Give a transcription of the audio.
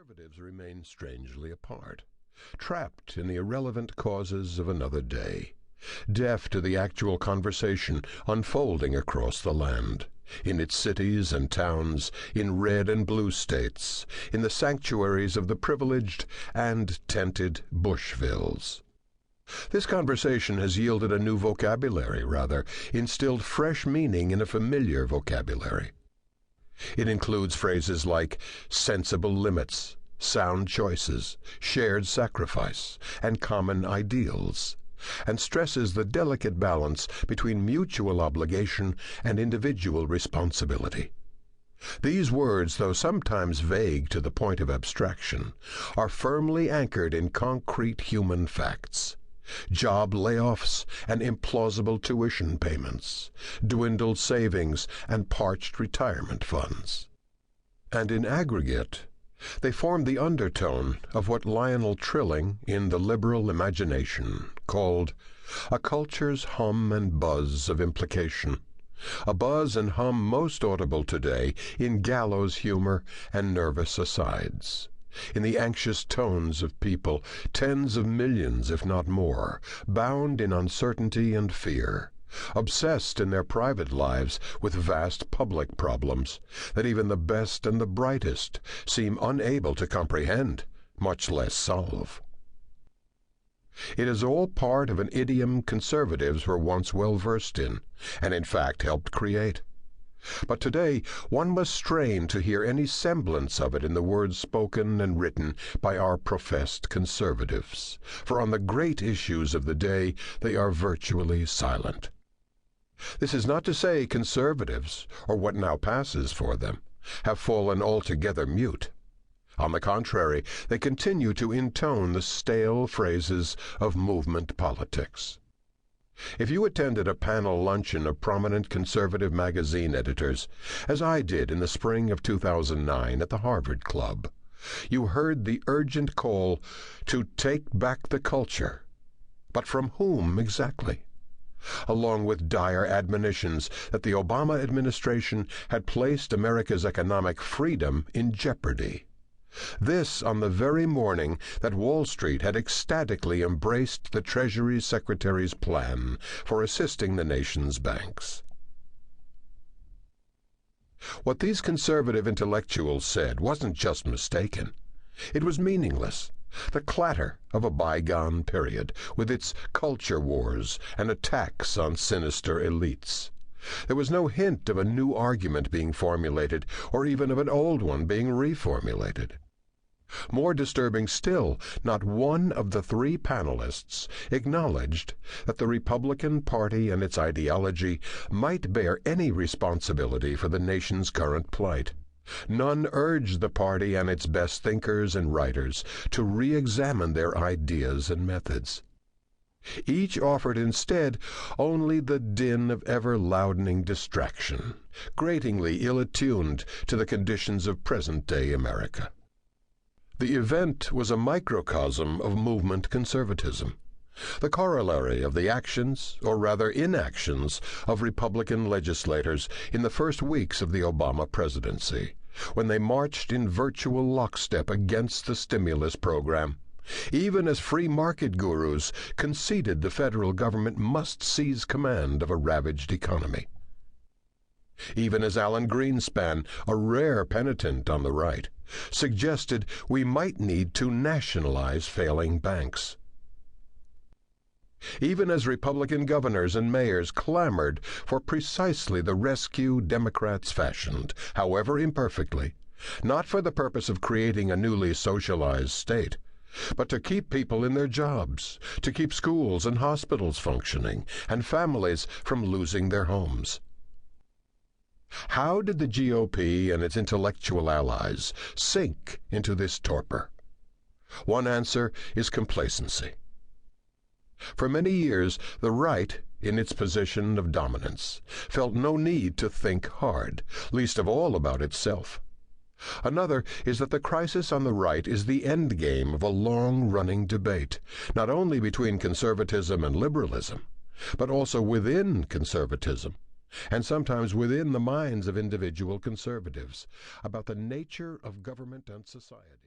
Conservatives remain strangely apart, trapped in the irrelevant causes of another day, deaf to the actual conversation unfolding across the land, in its cities and towns, in red and blue states, in the sanctuaries of the privileged and tented Bushvilles. This conversation has yielded a new vocabulary, rather, instilled fresh meaning in a familiar vocabulary. It includes phrases like sensible limits, sound choices, shared sacrifice, and common ideals, and stresses the delicate balance between mutual obligation and individual responsibility. These words, though sometimes vague to the point of abstraction, are firmly anchored in concrete human facts. Job layoffs and implausible tuition payments, dwindled savings and parched retirement funds. And in aggregate, they form the undertone of what Lionel Trilling, in The Liberal Imagination, called a culture's hum and buzz of implication, a buzz and hum most audible today in gallows humor and nervous asides, in the anxious tones of people, tens of millions, if not more, bound in uncertainty and fear, obsessed in their private lives with vast public problems that even the best and the brightest seem unable to comprehend, much less solve. It is all part of an idiom conservatives were once well versed in, and in fact helped create. But today one must strain to hear any semblance of it in the words spoken and written by our professed conservatives, for on the great issues of the day they are virtually silent. This is not to say conservatives, or what now passes for them, have fallen altogether mute. On the contrary, they continue to intone the stale phrases of movement politics. If you attended a panel luncheon of prominent conservative magazine editors, as I did in the spring of 2009 at the Harvard Club, you heard the urgent call to take back the culture. But from whom exactly? Along with dire admonitions that the Obama administration had placed America's economic freedom in jeopardy. This on the very morning that Wall Street had ecstatically embraced the Treasury Secretary's plan for assisting the nation's banks. What these conservative intellectuals said wasn't just mistaken. It was meaningless. The clatter of a bygone period, with its culture wars and attacks on sinister elites. There was no hint of a new argument being formulated, or even of an old one being reformulated. More disturbing still, not one of the three panelists acknowledged that the Republican Party and its ideology might bear any responsibility for the nation's current plight. None urged the party and its best thinkers and writers to re-examine their ideas and methods. Each offered instead only the din of ever-loudening distraction, gratingly ill-attuned to the conditions of present-day America. The event was a microcosm of movement conservatism, the corollary of the actions, or rather inactions, of Republican legislators in the first weeks of the Obama presidency, when they marched in virtual lockstep against the stimulus program, even as free market gurus conceded the federal government must seize command of a ravaged economy. Even as Alan Greenspan, a rare penitent on the right, suggested we might need to nationalize failing banks. Even as Republican governors and mayors clamored for precisely the rescue Democrats fashioned, however imperfectly, not for the purpose of creating a newly socialized state, but to keep people in their jobs, to keep schools and hospitals functioning, and families from losing their homes. How did the GOP and its intellectual allies sink into this torpor? One answer is complacency. For many years, the right, in its position of dominance, felt no need to think hard, least of all about itself. Another is that the crisis on the right is the endgame of a long-running debate, not only between conservatism and liberalism, but also within conservatism, and sometimes within the minds of individual conservatives, about the nature of government and society.